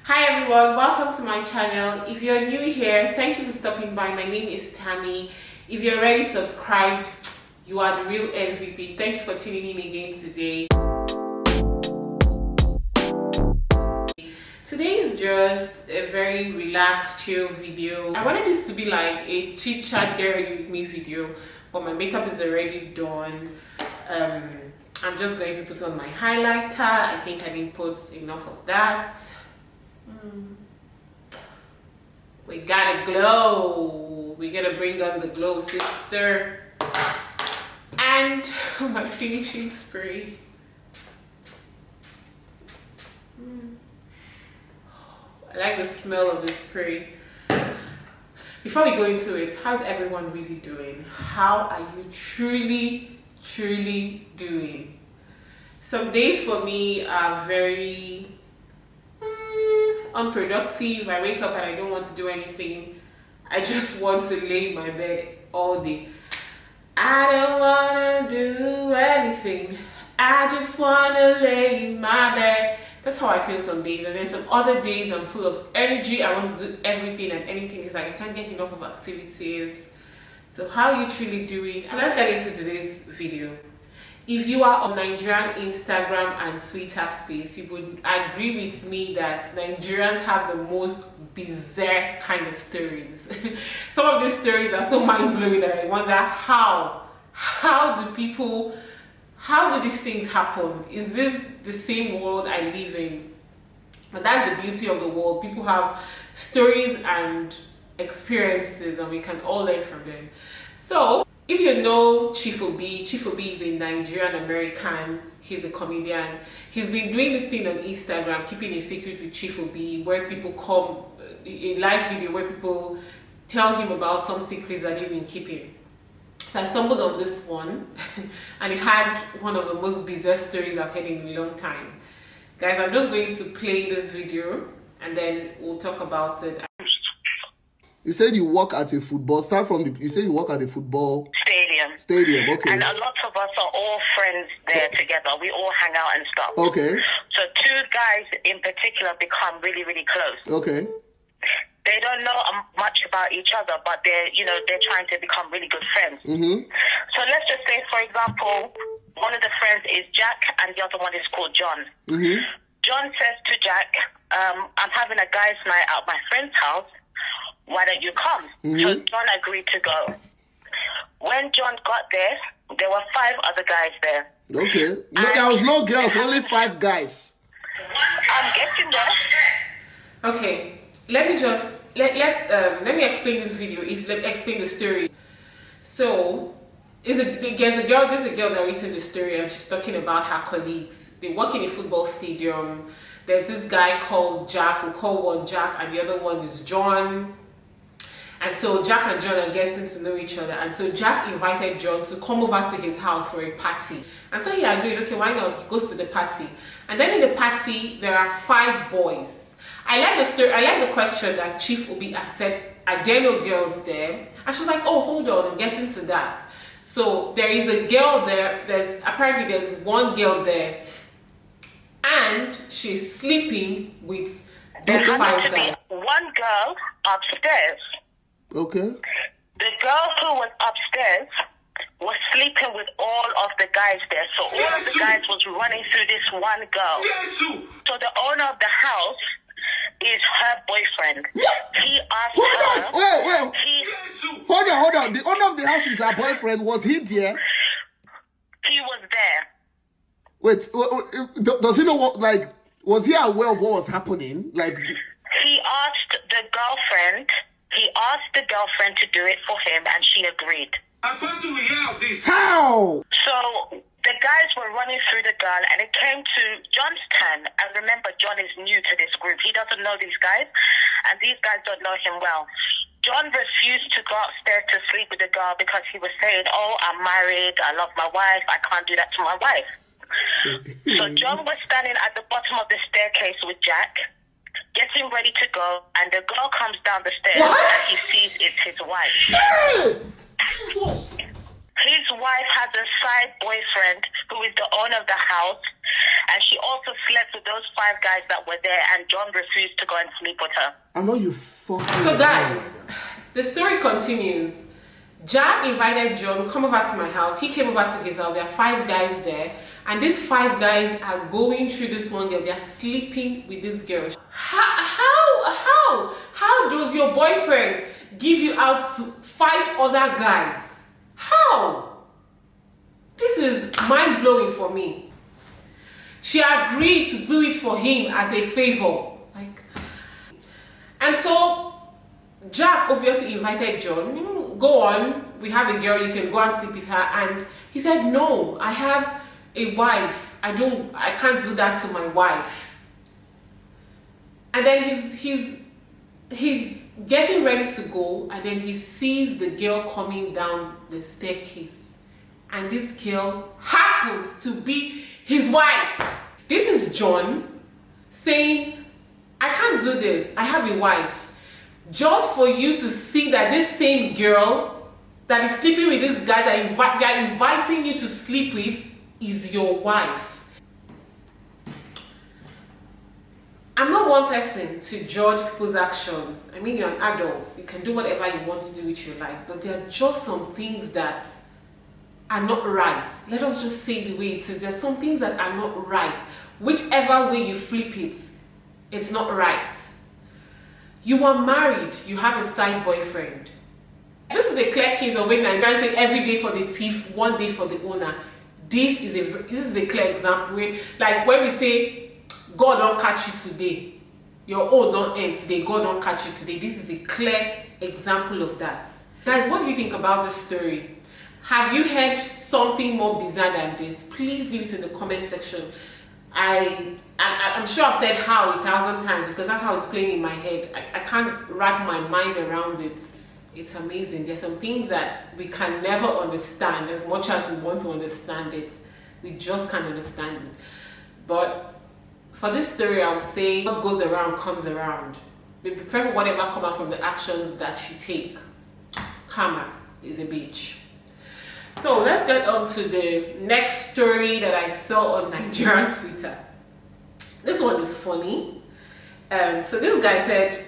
Hi everyone, welcome to my channel. If you're new here, thank you for stopping by. My name is Taahme. If you're already subscribed, you are the real MVP. Thank you for tuning in again today. Today is just a very relaxed, chill video. I wanted this to be like a chit chat get ready with me video, but my makeup is already done. I'm just going to put on my highlighter. I think I didn't put enough of that. We gotta glow. We gotta bring on the glow, sister. And my finishing spray. I like the smell of the spray. Before we go into it, how's everyone really doing? How are you truly doing? Some days for me are very unproductive. I wake up and I don't want to do anything. I just want to lay in my bed all day. I don't want to do anything. I just want to lay in my bed. That's how I feel some days. And then some other days I'm full of energy. I want to do everything and anything. It's like I can't get enough of activities. So how are you truly doing? So let's get into today's video. If you are on Nigerian Instagram and Twitter space, you would agree with me that Nigerians have the most bizarre kind of stories. Some of these stories are so mind-blowing that I wonder how do these things happen? Is this the same world I live in? And that's the beauty of the world. People have stories and experiences and we can all learn from them. So if you know Chief Obi is a Nigerian American. He's a comedian. He's been doing this thing on Instagram, keeping a secret with Chief Obi, where people come, a live video where people tell him about some secrets that they've been keeping. So I stumbled on this one and it had one of the most bizarre stories I've heard in a long time. Guys, I'm just going to play this video and then we'll talk about it. You said you work at a football. You said you work at a football stadium. Okay. And a lot of us are all friends there together. We all hang out and stuff. Okay. So two guys in particular become really close. Okay. They don't know much about each other, but they're trying to become really good friends. Mm-hmm. So let's just say, for example, one of the friends is Jack and the other one is called John. Mm-hmm. John says to Jack, I'm having a guys' night at my friend's house. Why don't you come? Mm-hmm. So John agreed to go. When John got there were 5 other guys there. Okay. No, there was no girls, only 5 guys. I'm getting there. Okay, let me explain this video. Let me explain the story. So there's a girl narrating the story and she's talking about her colleagues. They work in a football stadium. There's this guy called Jack. We'll call one Jack and the other one is John. And so Jack and John are getting to know each other. And so Jack invited John to come over to his house for a party. And so he agreed, okay, why not? He goes to the party. And then in the party, there are 5 boys. I like the story. I like the question that Chief Obi had said, are there no girls there? And she was like, oh, hold on, I'm getting to that. So there is a girl there. There's one girl there. And she's sleeping with these 5 guys. One girl upstairs. Okay. The girl who was upstairs was sleeping with all of the guys there. So all of the guys was running through this one girl. So the owner of the house is her boyfriend. He asked her. Wait. Hold on. The owner of the house is her boyfriend. Was he there? He was there. Wait, does he know what, like, was he aware of what was happening? Like, he asked the girlfriend to do it for him and she agreed. How? So the guys were running through the girl and it came to John's turn. And remember, John is new to this group. He doesn't know these guys and these guys don't know him well. John refused to go upstairs to sleep with the girl because he was saying, oh, I'm married, I love my wife, I can't do that to my wife. So John was standing at the bottom of the staircase with Jack, getting ready to go, and the girl comes down the stairs and he sees it's his wife. His wife has a side boyfriend who is the owner of the house, And she also slept with those 5 guys that were there, and John refused to go and sleep with her. I know you fucking. So guys, the story continues. Jack invited John, come over to my house. He came over to his house. There are 5 guys there. And these 5 guys are going through this one girl. They are sleeping with this girl. How does your boyfriend give you out to 5 other guys? How? This is mind-blowing for me. She agreed to do it for him as a favor. And so Jack obviously invited John. Go on, we have a girl, you can go and sleep with her. And he said, no, I have a wife. I can't do that to my wife. And then he's getting ready to go, and then he sees the girl coming down the staircase, and this girl happens to be his wife. This is John saying, I can't do this, I have a wife. Just for you to see that this same girl that is sleeping with these guys that they are inviting you to sleep with is your wife. I'm not one person to judge people's actions. I mean, you're an adult. You can do whatever you want to do with your life. But there are just some things that are not right. Let us just say the way it is. There are some things that are not right. Whichever way you flip it, it's not right. You are married. You have a side boyfriend. This is a clear case of when Nigerians say every day for the thief, one day for the owner. This is a clear example. Like when we say, God don't catch you today, your own don't end today, God don't catch you today. This is a clear example of that. Guys, what do you think about this story? Have you heard something more bizarre than this? Please leave it in the comment section. I'm sure I've said how 1,000 times because that's how it's playing in my head. I can't wrap my mind around it. It's amazing. There's some things that we can never understand as much as we want to understand it. We just can't understand it. But for this story, I would say what goes around comes around. Be prepared for whatever comes out from the actions that you take. Karma is a bitch. So let's get on to the next story that I saw on Nigerian Twitter. This one is funny. So this guy said,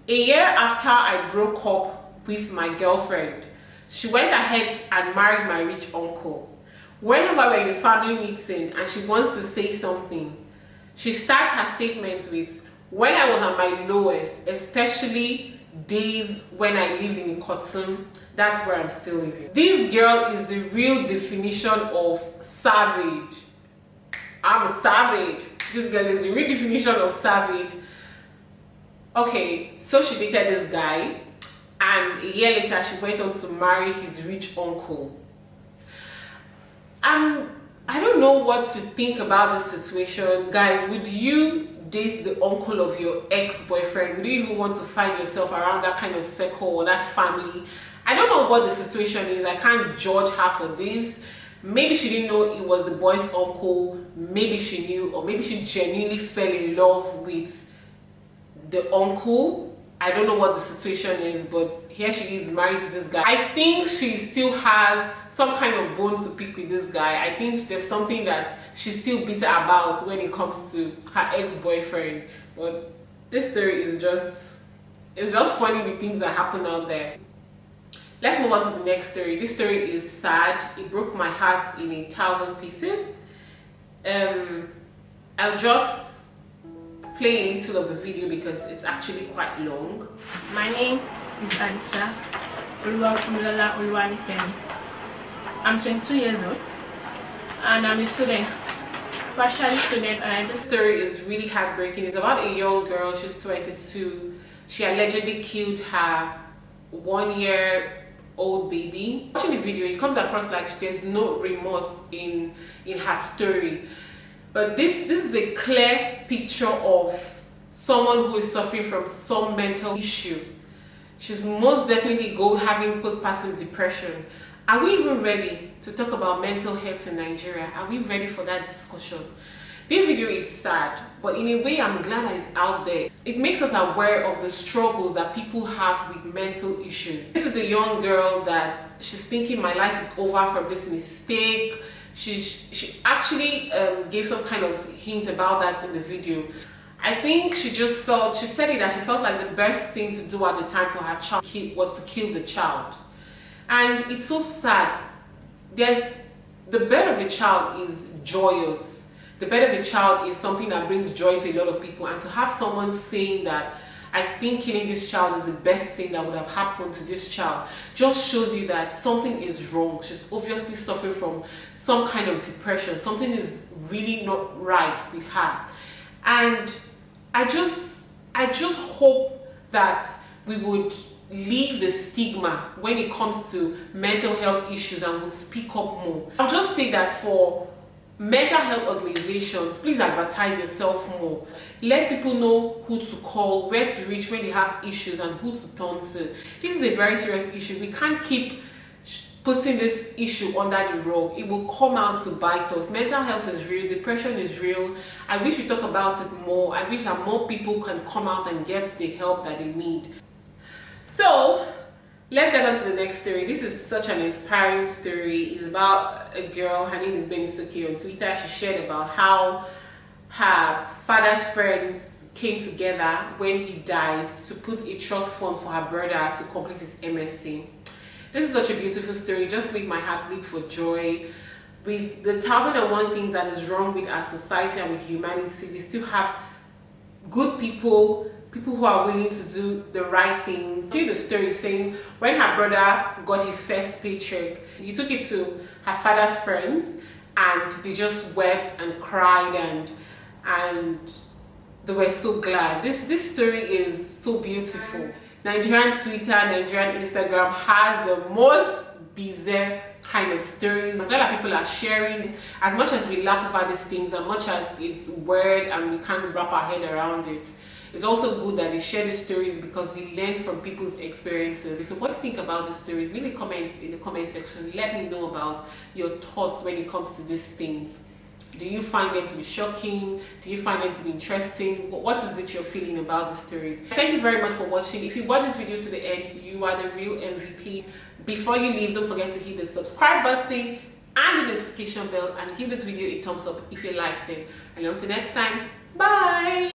a year after I broke up with my girlfriend, she went ahead and married my rich uncle. Whenever we're in a family meeting and she wants to say something, she starts her statements with, when I was at my lowest, especially days when I lived in Ikotum, that's where I'm still living. This girl is the real definition of savage. I'm a savage. This girl is the real definition of savage. Okay, so she dated this guy, and a year later she went on to marry his rich uncle. I don't know what to think about this situation. Guys, would you date the uncle of your ex-boyfriend? Would you even want to find yourself around that kind of circle or that family? I don't know what the situation is. I can't judge her for this. Maybe she didn't know it was the boy's uncle. Maybe she knew, or maybe she genuinely fell in love with the uncle. I don't know what the situation is, but here she is married to this guy. I think she still has some kind of bone to pick with this guy. I think there's something that she's still bitter about when it comes to her ex-boyfriend. But this story is it's just funny, the things that happen out there. Let's move on to the next story. This story is sad. It broke my heart in 1,000 pieces. I'll just play a little of the video because it's actually quite long. My name is Alisa Oluwaniken. I'm 22 years old and I'm a student, partially student. And this story is really heartbreaking. It's about a young girl. She's 22. She allegedly killed her 1-year-old baby. Watching the video, it comes across like there's no remorse in her story. But this is a clear picture of someone who is suffering from some mental issue. She's most definitely having postpartum depression. Are we even ready to talk about mental health in Nigeria? Are we ready for that discussion? This video is sad, but in a way I'm glad that it's out there. It makes us aware of the struggles that people have with mental issues. This is a young girl that she's thinking my life is over from this mistake. she actually gave some kind of hint about that in the video. I think she said it that she felt like the best thing to do at the time for her child was to kill the child. And it's so sad. The birth of a child is joyous. The birth of a child is something that brings joy to a lot of people, and to have someone saying that, I think killing this child is the best thing that would have happened to this child, just shows you that something is wrong. She's obviously suffering from some kind of depression. Something is really not right with her. And I just hope that we would leave the stigma when it comes to mental health issues and will speak up more. I'll just say that for mental health organizations, please advertise yourself more. Let people know who to call, where to reach when they have issues, and who to turn to. This is a very serious issue. We can't keep putting this issue under the rug. It will come out to bite us. Mental health is real. Depression is real. I wish we talk about it more. I wish that more people can come out and get the help that they need. So let's get on to the next story. This is such an inspiring story. It's about a girl. Her name is Benisuke. On Twitter, she shared about how her father's friends came together when he died to put a trust fund for her brother to complete his MSc. This is such a beautiful story. It just made my heart leap for joy. With the 1001 things that is wrong with our society and with humanity, we still have good people who are willing to do the right things. See the story saying when her brother got his first paycheck, he took it to her father's friends, and they just wept and cried and they were so glad. This story is so beautiful. Nigerian Twitter, Nigerian Instagram has the most bizarre kind of stories. I'm glad that people are sharing. As much as we laugh about these things, as much as it's weird and we can't wrap our head around it, it's also good that they share these stories because we learn from people's experiences. So what do you think about the stories? Leave a comment in the comment section. Let me know about your thoughts when it comes to these things. Do you find them to be shocking? Do you find them to be interesting? What is it you're feeling about the stories? Thank you very much for watching. If you watched this video to the end, you are the real MVP. Before you leave, don't forget to hit the subscribe button and the notification bell, and give this video a thumbs up if you liked it. And until next time, bye!